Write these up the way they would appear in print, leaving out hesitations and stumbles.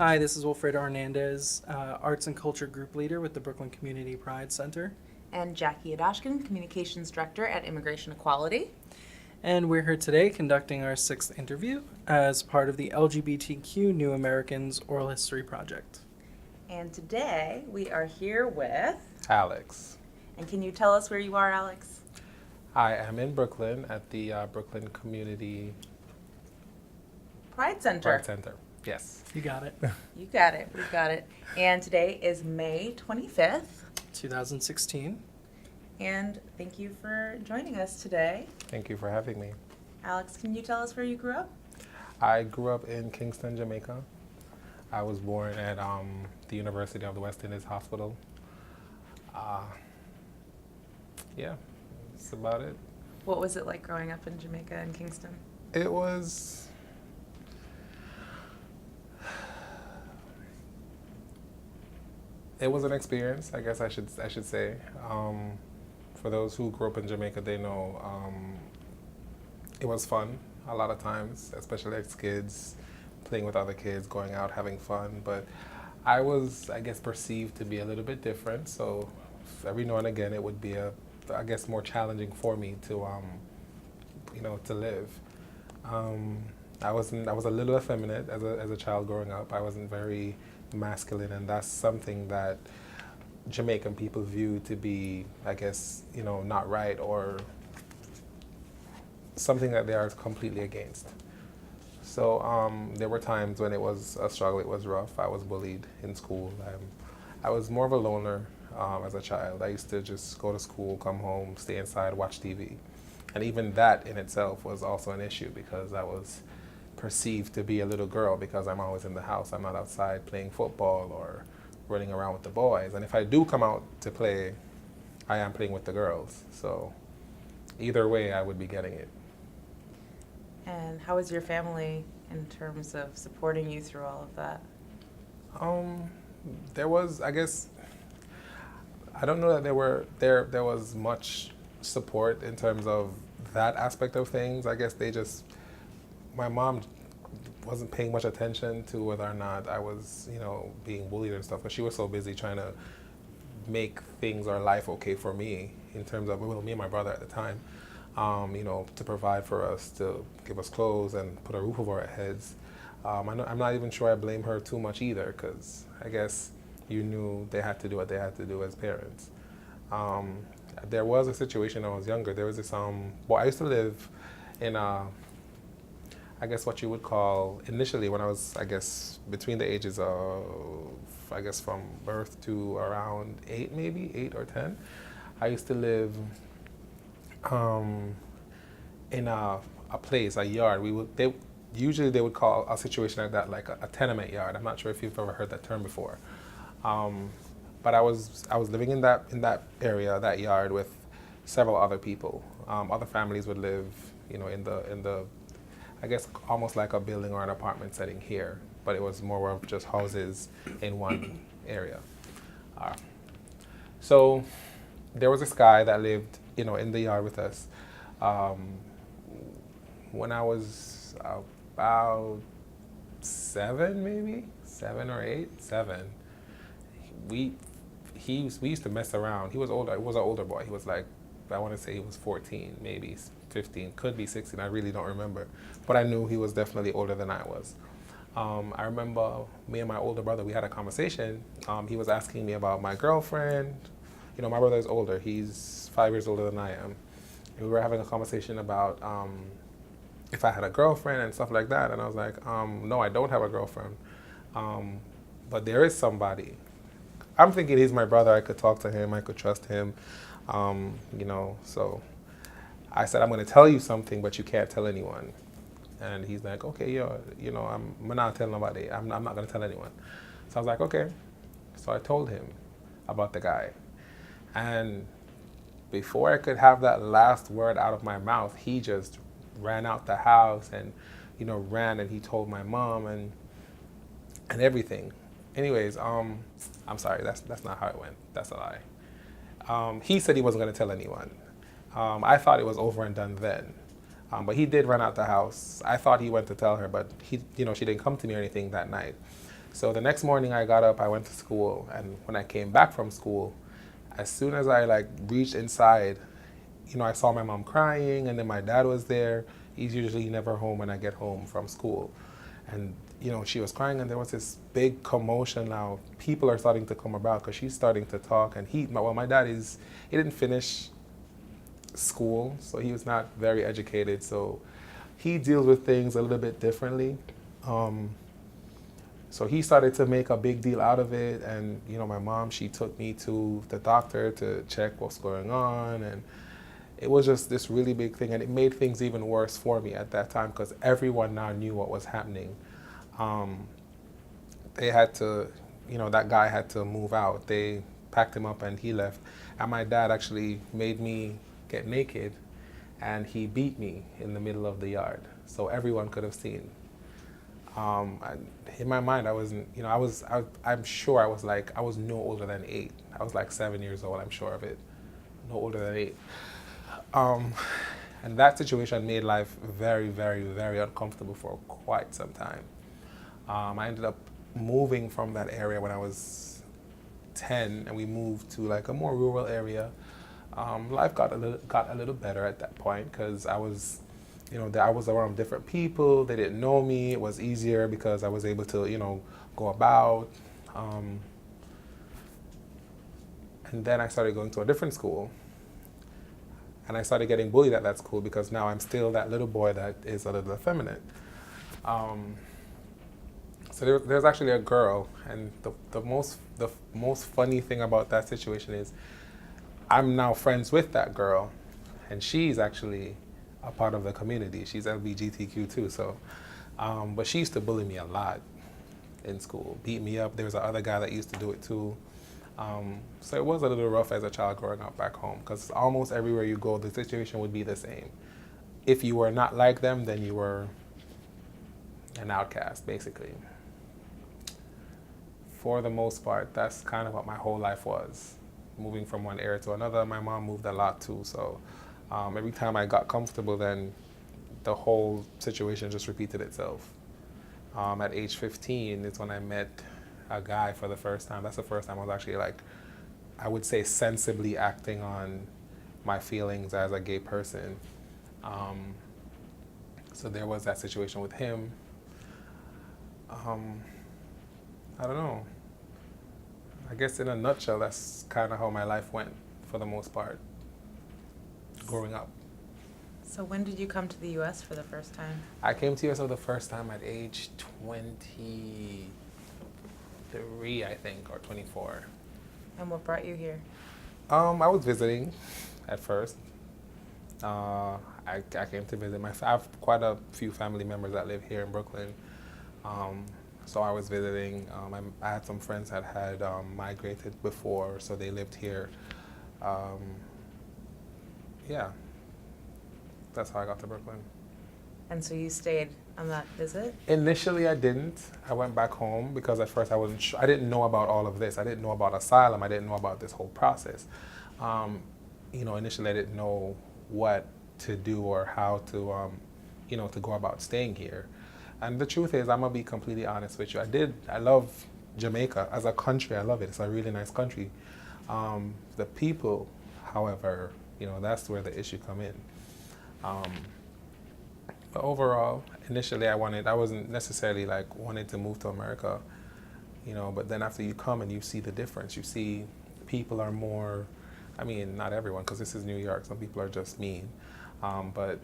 Hi, this is Wilfredo Hernandez, Arts and Culture Group Leader with the Brooklyn Community Pride Center. And Jackie Yodashkin, Communications Director at Immigration Equality. And we're here today conducting our 6th interview as part of the LGBTQ New Americans Oral History Project. And today we are here with Alex. And can you tell us where you are, Alex? I am in Brooklyn at the Brooklyn Community Pride Center. Pride Center. Yes. You got it. You got it. We got it. And today is May 25th. 2016. And thank you for joining us today. Thank you for having me. Alex, can you tell us where you grew up? I grew up in Kingston, Jamaica. I was born at the University of the West Indies Hospital. Yeah, that's about it. What was it like growing up in Jamaica and Kingston? It was an experience, I guess I should say. For those who grew up in Jamaica, they know it was fun a lot of times, especially as kids, playing with other kids, going out, having fun. But I was, I guess, perceived to be a little bit different. So every now and again, it would be more challenging for me to, to live. I was a little effeminate as a child growing up. I wasn't very masculine, and that's something that Jamaican people view to be, I guess, not right, or something that they are completely against. So there were times when it was a struggle, it was rough. I was bullied in school. I was more of a loner as a child. I used to just go to school, come home, stay inside, watch TV. And even that in itself was also an issue because I was perceived to be a little girl because I'm always in the house. I'm not outside playing football or running around with the boys. And if I do come out to play, I am playing with the girls. So either way, I would be getting it. And how was your family in terms of supporting you through all of that? There was, I guess, I don't know that there was much support in terms of that aspect of things. I guess my mom wasn't paying much attention to whether or not I was, being bullied and stuff, because she was so busy trying to make things or life okay for me in terms of, me and my brother at the time, to provide for us, to give us clothes and put a roof over our heads. I'm not even sure I blame her too much either, because I guess you knew they had to do what they had to do as parents. There was a situation when I was younger. There was this, I used to live in I guess what you would call, initially when I was, I guess, between the ages of, from birth to around 8 or 10, I used to live in a place, a yard. Usually they would call a situation like that like a tenement yard. I'm not sure if you've ever heard that term before. But I was living in that area, that yard, with several other people. Other families would live, in the I guess almost like a building or an apartment setting here, but it was more of just houses in one area. So there was this guy that lived, in the yard with us. When I was about 7 or 8, we used to mess around. He was older. He was an older boy. He was like, I want to say he was 14, maybe 15, could be 16. I really don't remember. But I knew he was definitely older than I was. I remember me and my older brother, we had a conversation. He was asking me about my girlfriend. My brother is older. He's 5 years older than I am. And we were having a conversation about if I had a girlfriend and stuff like that. And I was like, no, I don't have a girlfriend. But there is somebody. I'm thinking he's my brother. I could talk to him. I could trust him. So I said, I'm going to tell you something, but you can't tell anyone. And he's like, okay, I'm not telling nobody. I'm not going to tell anyone. So I was like, okay. So I told him about the guy. And before I could have that last word out of my mouth, he just ran out the house and, ran, and he told my mom and everything. Anyways, I'm sorry, that's not how it went. That's a lie. He said he wasn't going to tell anyone. I thought it was over and done then. But he did run out the house. I thought he went to tell her, but she didn't come to me or anything that night. So the next morning I got up, I went to school, and when I came back from school, as soon as I like reached inside, I saw my mom crying, and then my dad was there. He's usually never home when I get home from school. And, she was crying, and there was this big commotion now. People are starting to come about because she's starting to talk. And my dad he didn't finish school, so he was not very educated. So he deals with things a little bit differently. So he started to make a big deal out of it. And, my mom, she took me to the doctor to check what's going on. And it was just this really big thing, and it made things even worse for me at that time because everyone now knew what was happening. They had to, that guy had to move out. They packed him up and he left. And my dad actually made me get naked, and he beat me in the middle of the yard so everyone could have seen. In my mind, I wasn't, I'm sure I was no older than 8. I was like 7 years old, I'm sure of it. No older than 8. And that situation made life very, very, very uncomfortable for quite some time. I ended up moving from that area when I was 10, and we moved to like a more rural area. Life got a little better at that point because I was around different people. They didn't know me. It was easier because I was able to, go about. And then I started going to a different school. And I started getting bullied at that school because now I'm still that little boy that is a little effeminate. So there's actually a girl, and the most funny thing about that situation is I'm now friends with that girl, and she's actually a part of the community. She's LGBTQ too. So, but she used to bully me a lot in school, beat me up. There was another guy that used to do it too. So it was a little rough as a child growing up back home because almost everywhere you go, the situation would be the same. If you were not like them, then you were an outcast, basically. For the most part, that's kind of what my whole life was. Moving from one area to another. My mom moved a lot too, so every time I got comfortable, then the whole situation just repeated itself. At age 15 is when I met a guy for the first time. That's the first time I was actually I would say sensibly acting on my feelings as a gay person. So there was that situation with him. I don't know. I guess in a nutshell, that's kind of how my life went for the most part, growing up. So when did you come to the U.S. for the first time? I came to US for the first time at age 23, I think, or 24. And what brought you here? I was visiting at first. I came to visit I have quite a few family members that live here in Brooklyn. So I was visiting. I had some friends that had migrated before, so they lived here. Yeah, that's how I got to Brooklyn. And so you stayed on that visit? Initially, I didn't. I went back home because at first I didn't know about all of this. I didn't know about asylum. I didn't know about this whole process. Initially I didn't know what to do or how to, to go about staying here. And the truth is, I'm gonna be completely honest with you. I love Jamaica as a country. I love it. It's a really nice country. The people, however, that's where the issue come in. But overall, initially I wasn't necessarily wanted to move to America, but then after you come and you see the difference, you see people are more, not everyone, because this is New York, some people are just mean, but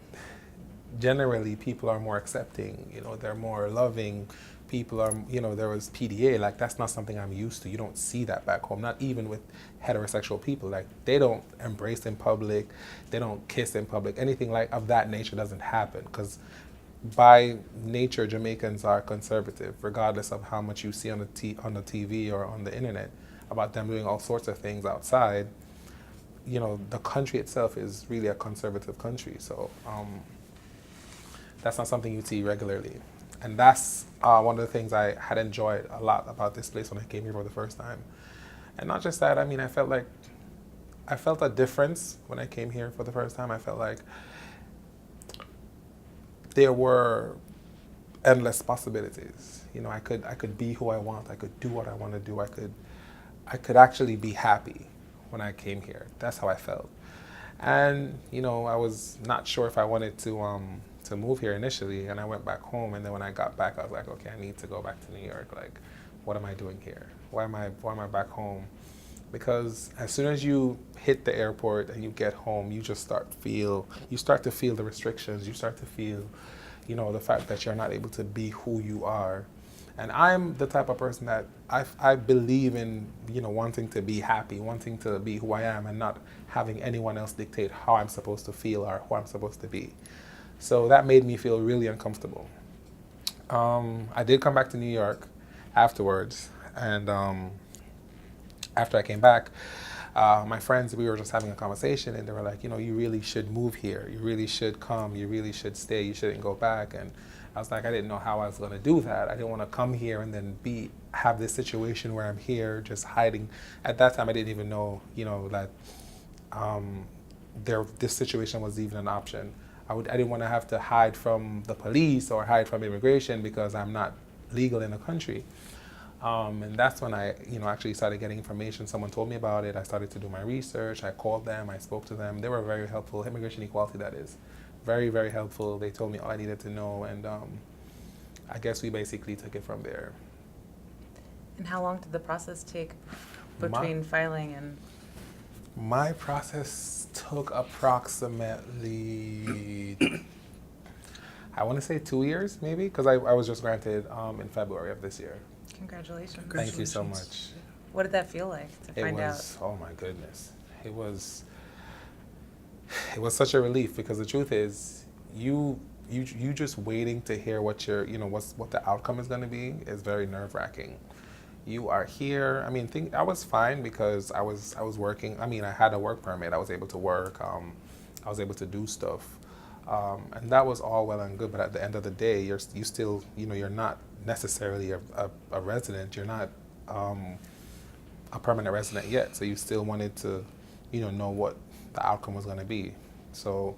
generally people are more accepting, they're more loving. People are, there was PDA, that's not something I'm used to. You don't see that back home, not even with heterosexual people. They don't embrace in public, they don't kiss in public, anything of that nature doesn't happen, because by nature, Jamaicans are conservative, regardless of how much you see on the TV or on the internet about them doing all sorts of things outside. The country itself is really a conservative country, so that's not something you see regularly. And that's one of the things I had enjoyed a lot about this place when I came here for the first time. And not just that, I felt a difference when I came here for the first time. I felt like there were endless possibilities. I could be who I want. I could do what I want to do. I could actually be happy when I came here. That's how I felt. And I was not sure if I wanted to move here initially, and I went back home. And then when I got back, I was like, okay, I need to go back to New York. Like, what am I doing here? Why am I back home? Because as soon as you hit the airport and you get home, you start to feel the restrictions. You start to feel, the fact that you're not able to be who you are. And I'm the type of person that I believe in, wanting to be happy, wanting to be who I am, and not having anyone else dictate how I'm supposed to feel or who I'm supposed to be. So that made me feel really uncomfortable. I did come back to New York afterwards, and after I came back, my friends, we were just having a conversation, and they were like, you really should move here. You really should come. You really should stay. You shouldn't go back. And I was like, I didn't know how I was going to do that. I didn't want to come here and then have this situation where I'm here just hiding. At that time, I didn't even know, that this situation was even an option. I didn't want to have to hide from the police or hide from immigration because I'm not legal in the country. And that's when I, actually started getting information. Someone told me about it. I started to do my research. I called them. I spoke to them. They were very helpful. Immigration equality, that is. Very, very helpful. They told me all I needed to know. And I guess we basically took it from there. And how long did the process take between filing and? My process took approximately, I want to say 2 years, maybe, because I was just granted in February of this year. Congratulations. Thank you so much. What did that feel like to find out? Oh my goodness. It was such a relief, because the truth is, you just waiting to hear what what the outcome is going to be is very nerve-wracking. You are here. I mean, I was fine because I was working. I mean, I had a work permit. I was able to work. I was able to do stuff, and that was all well and good. But at the end of the day, you still, you're not necessarily a resident. You're not a permanent resident yet. So you still wanted to, know what the outcome was going to be. So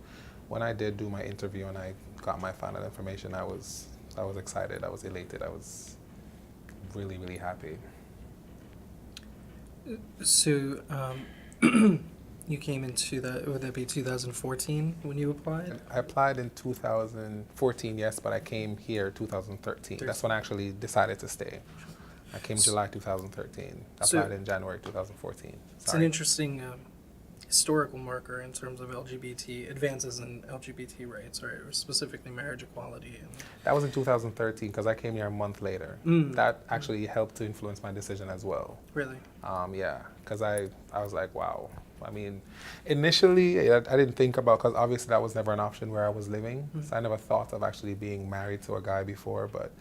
when I did do my interview and I got my final information, I was excited. I was elated. I was really, really happy. So, you came into would that be 2014 when you applied? I applied in 2014, yes, but I came here 2013. That's when I actually decided to stay. I came July 2013. Applied in January 2014. It's an interesting historical marker in terms of advances in LGBT rights, right? Or specifically marriage equality. That was in 2013 because I came here a month later. That actually helped to influence my decision as well. Really? Yeah, because I was like, wow. I mean, initially I didn't think about, because obviously that was never an option where I was living. So I never thought of actually being married to a guy before. But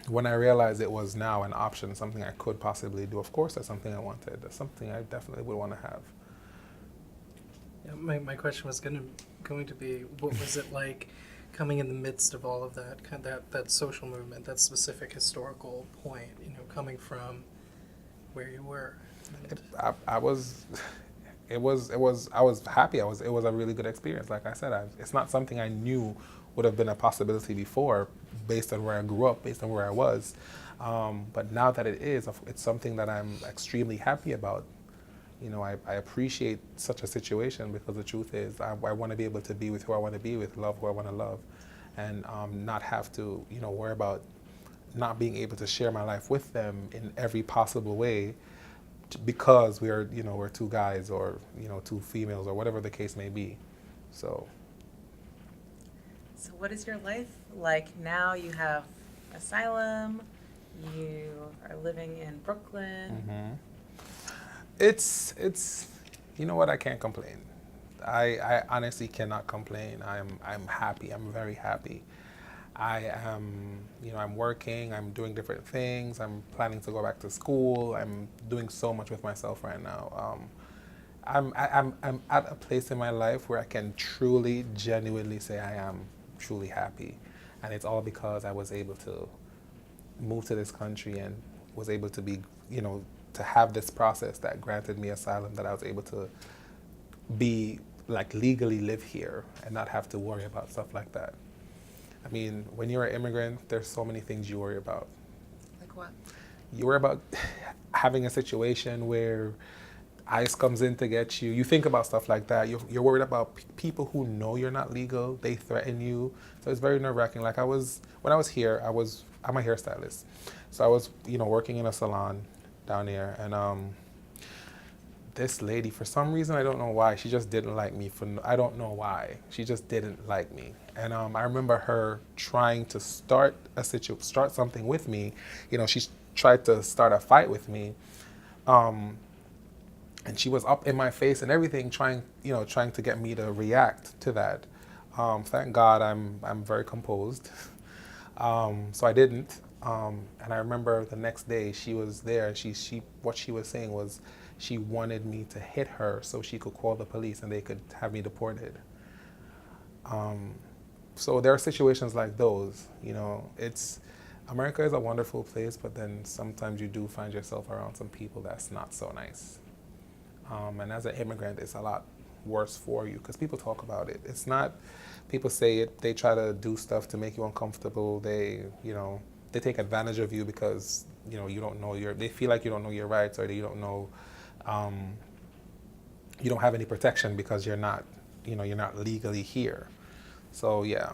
when I realized it was now an option, something I could possibly do, of course that's something I wanted. That's something I definitely would want to have. Yeah, my question was going to be, what was it like coming in the midst of all of that, that social movement, that specific historical point, coming from where you were? I was happy. It was a really good experience. Like I said, it's not something I knew would have been a possibility before, based on where I grew up, based on where I was. But now that it is, it's something that I'm extremely happy about. I appreciate such a situation, because the truth is, I want to be able to be with who I want to be with, love who I want to love, and not have to, worry about not being able to share my life with them in every possible way, because we're two guys, or two females, or whatever the case may be. So what is your life like now? You have asylum, you are living in Brooklyn. It's you know what, I can't complain. I honestly cannot complain. I'm happy. I'm very happy. I am, I'm working, I'm doing different things, I'm planning to go back to school, I'm doing so much with myself right now. I'm at a place in my life where I can truly, genuinely say I am truly happy. And it's all because I was able to move to this country and was able to be, to have this process that granted me asylum, that I was able to be, legally live here and not have to worry about stuff like that. I mean, when you're an immigrant, there's so many things you worry about. Like what? You worry about having a situation where ICE comes in to get you. You think about stuff like that. You're worried about people who know you're not legal. They threaten you. So it's very nerve-wracking. Like when I was here, I'm a hairstylist. So I was, working in a salon down there. And this lady, for some reason, I don't know why, she just didn't like me. I don't know why. She just didn't like me. And I remember her trying to start something with me. She tried to start a fight with me. And she was up in my face and everything, trying to get me to react to that. Thank God I'm very composed. So I didn't. And I remember the next day she was there, and what she was saying was she wanted me to hit her so she could call the police and they could have me deported. So there are situations like those. America is a wonderful place, but then sometimes you do find yourself around some people that's not so nice. And as an immigrant, it's a lot worse for you because people talk about it. It's not, people say it, they try to do stuff to make you uncomfortable. They take advantage of you because, you don't know they feel like you don't know your rights, or you don't know, you don't have any protection because you're not legally here. So yeah,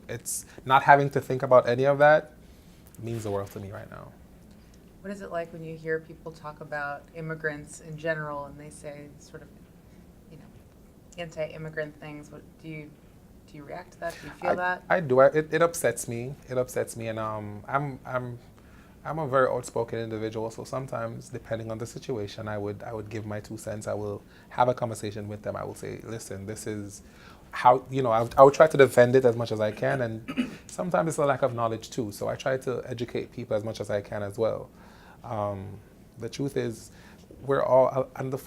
it's not having to think about any of that means the world to me right now. What is it like when you hear people talk about immigrants in general and they say sort of, anti-immigrant things? What do you react to that? Do you feel that? I do. It upsets me. It upsets me, and I'm a very outspoken individual. So sometimes, depending on the situation, I would give my 2 cents. I will have a conversation with them. I will say, listen, this is how, I would try to defend it as much as I can, and sometimes it's a lack of knowledge too. So I try to educate people as much as I can as well. The truth is, we're all, and the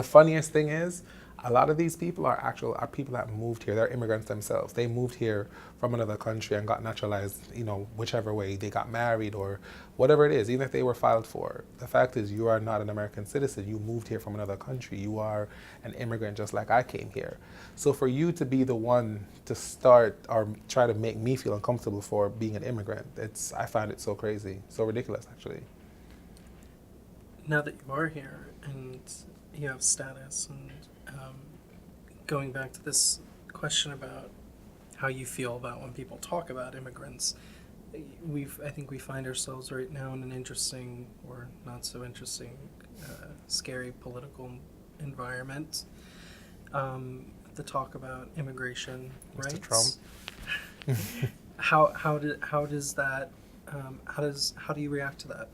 funniest thing is, a lot of these people are people that moved here. They're immigrants themselves. They moved here from another country and got naturalized, whichever way. They got married or whatever it is, even if they were filed for. The fact is, you are not an American citizen. You moved here from another country. You are an immigrant just like I came here. So for you to be the one to start or try to make me feel uncomfortable for being an immigrant, I find it so crazy, so ridiculous actually. Now that you are here and you have status, and going back to this question about how you feel about when people talk about immigrants, I think we find ourselves right now in an interesting or not so interesting, scary political environment. The talk about immigration rights. Mr. Trump. How do you react to that?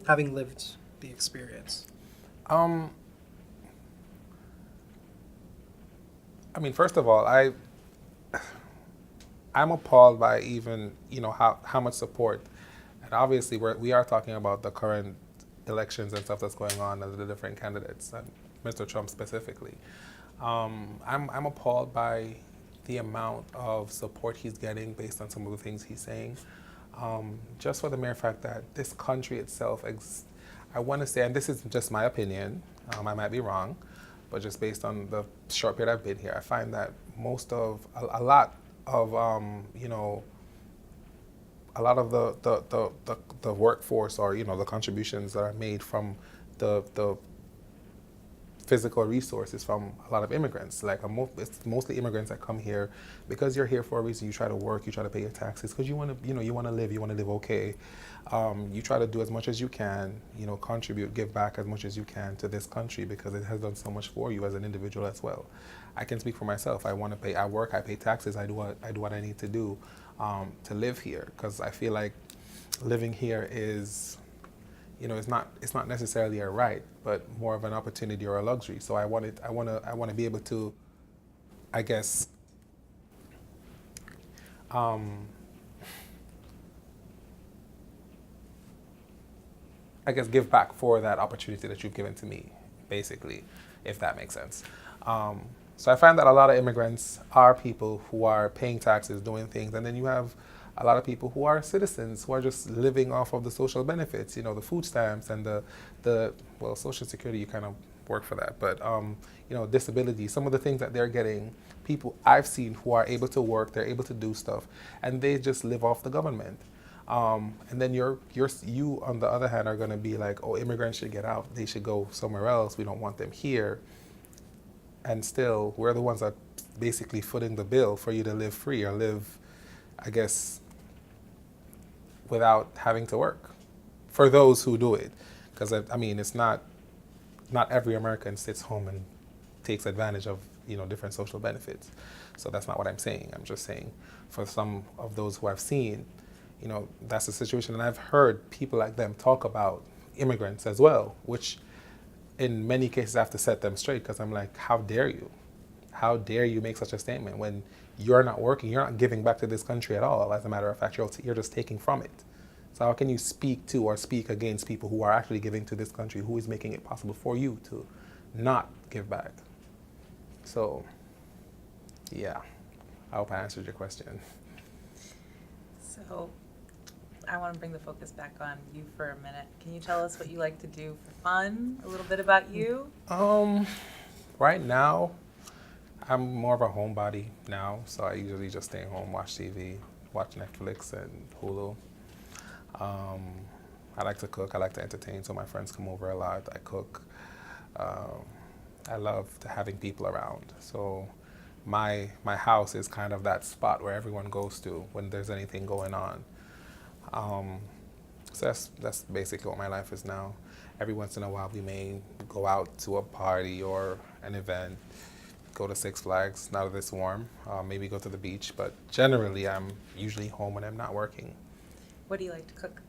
Having lived the experience. I mean, first of all, I'm appalled by even, how much support. And obviously we are talking about the current elections and stuff that's going on and the different candidates, and Mr. Trump specifically. I'm appalled by the amount of support he's getting based on some of the things he's saying. Just for the mere fact that this country itself, I want to say, and this is just my opinion, I might be wrong, but just based on the short period I've been here, I find that a lot of the workforce, or the contributions that are made from the physical resources from a lot of immigrants. Like it's mostly immigrants that come here because you're here for a reason. You try to work, you try to pay your taxes because you want to, you want to live okay. You try to do as much as you can, contribute, give back as much as you can to this country because it has done so much for you as an individual as well. I can speak for myself. I want to pay. I work. I pay taxes. I do what I need to do to live here because I feel like living here is, it's not necessarily a right, but more of an opportunity or a luxury. So I want to be able to, I guess, give back for that opportunity that you've given to me, basically, if that makes sense. So I find that a lot of immigrants are people who are paying taxes, doing things, and then you have a lot of people who are citizens who are just living off of the social benefits, the food stamps and the Social Security, you kind of work for that. But disability, some of the things that they're getting, people I've seen who are able to work, they're able to do stuff, and they just live off the government. And then you on the other hand are going to be like, oh, immigrants should get out. They should go somewhere else. We don't want them here. And still, we're the ones that basically footing the bill for you to live free or live, I guess, without having to work. For those who do it, because I mean, it's not every American sits home and takes advantage of different social benefits. So that's not what I'm saying. I'm just saying for some of those who I've seen, that's the situation. And I've heard people like them talk about immigrants as well, which in many cases I have to set them straight because I'm like, how dare you? How dare you make such a statement when you're not working, you're not giving back to this country at all. As a matter of fact, you're just taking from it. So how can you speak to or speak against people who are actually giving to this country, who is making it possible for you to not give back? So, yeah, I hope I answered your question. So I want to bring the focus back on you for a minute. Can you tell us what you like to do for fun? A little bit about you? Right now, I'm more of a homebody now, so I usually just stay home, watch TV, watch Netflix and Hulu. I like to cook, I like to entertain, so my friends come over a lot. I cook. I love having people around. So my house is kind of that spot where everyone goes to when there's anything going on. So that's basically what my life is now. Every once in a while we may go out to a party or an event, go to Six Flags, now that it's warm, maybe go to the beach, but generally I'm usually home when I'm not working. What do you like to cook?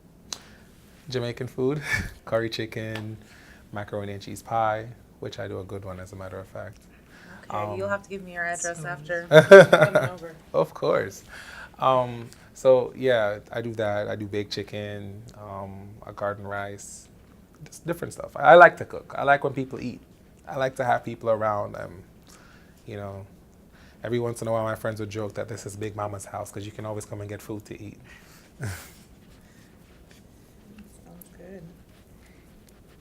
Jamaican food, curry chicken, macaroni and cheese pie, which I do a good one as a matter of fact. Okay, you'll have to give me your address after. Coming over. Of course. So yeah, I do that. I do baked chicken, a garden rice, just different stuff. I like to cook. I like when people eat. I like to have people around. Every once in a while my friends would joke that this is Big Mama's house because you can always come and get food to eat. Sounds good.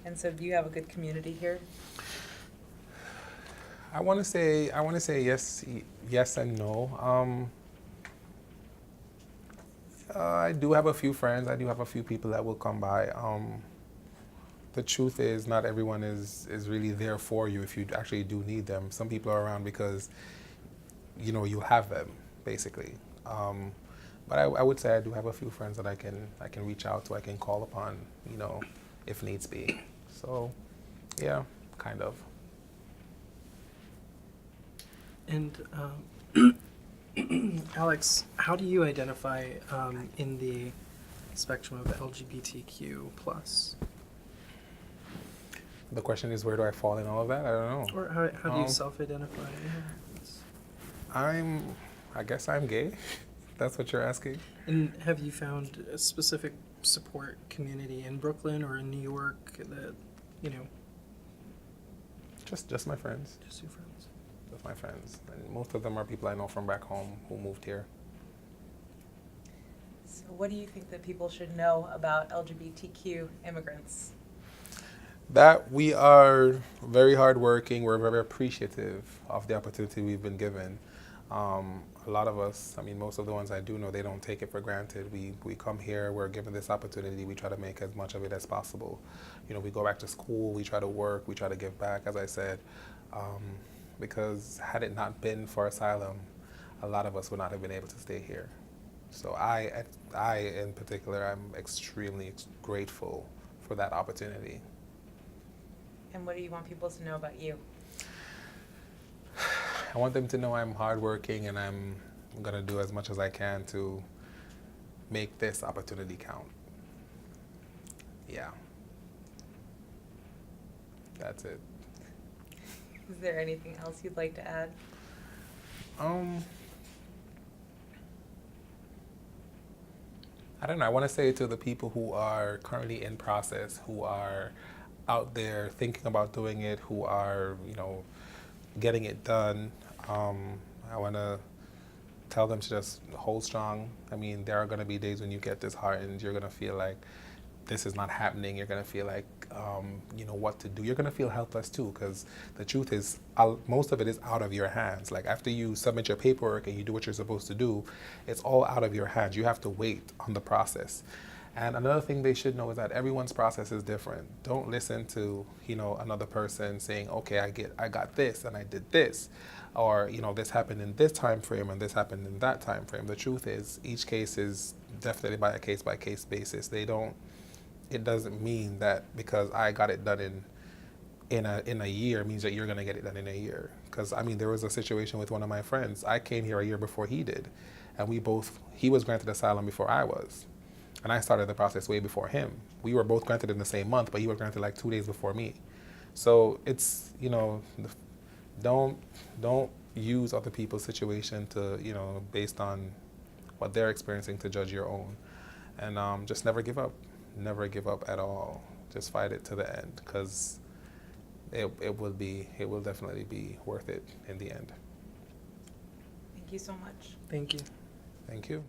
And so do you have a good community here? I want to say yes and no. I do have a few friends. I do have a few people that will come by. The truth is, not everyone is really there for you if you actually do need them. Some people are around because, you have them, basically. But I would say I do have a few friends that I can reach out to, I can call upon, if needs be. So, yeah, kind of. And Alex, how do you identify in the spectrum of LGBTQ plus? The question is, where do I fall in all of that? I don't know. Or how do you self-identify? I guess I'm gay. That's what you're asking. And have you found a specific support community in Brooklyn or in New York that, Just my friends. Just your friends. Just my friends. And most of them are people I know from back home who moved here. So what do you think that people should know about LGBTQ immigrants? That we are very hardworking. We're very appreciative of the opportunity we've been given. A lot of us, most of the ones I do know, they don't take it for granted. We come here, we're given this opportunity, we try to make as much of it as possible. We go back to school, we try to work, we try to give back, as I said, because had it not been for asylum, a lot of us would not have been able to stay here. So I in particular, I'm extremely grateful for that opportunity. And what do you want people to know about you? I want them to know I'm hardworking and I'm going to do as much as I can to make this opportunity count. Yeah. That's it. Is there anything else you'd like to add? I don't know. I want to say to the people who are currently in process, who are out there thinking about doing it, who are, getting it done, I want to tell them to just hold strong. There are going to be days when you get disheartened. You're going to feel like this is not happening. You're going to feel like what to do. You're going to feel helpless too, because the truth is, most of it is out of your hands. Like after you submit your paperwork and you do what you're supposed to do, it's all out of your hands. You have to wait on the process. And another thing they should know is that everyone's process is different. Don't listen to, another person saying, okay, I got this and I did this, or, this happened in this time frame and this happened in that time frame. The truth is, each case is definitely by a case basis. It doesn't mean that because I got it done in a year means that you're going to get it done in a year. Because there was a situation with one of my friends. I came here a year before he did, and he was granted asylum before I was. And I started the process way before him. We were both granted in the same month, but he was granted like 2 days before me. So it's, don't use other people's situation to, based on what they're experiencing to judge your own. And just never give up. Never give up at all. Just fight it to the end, because it will definitely be worth it in the end. Thank you so much. Thank you. Thank you.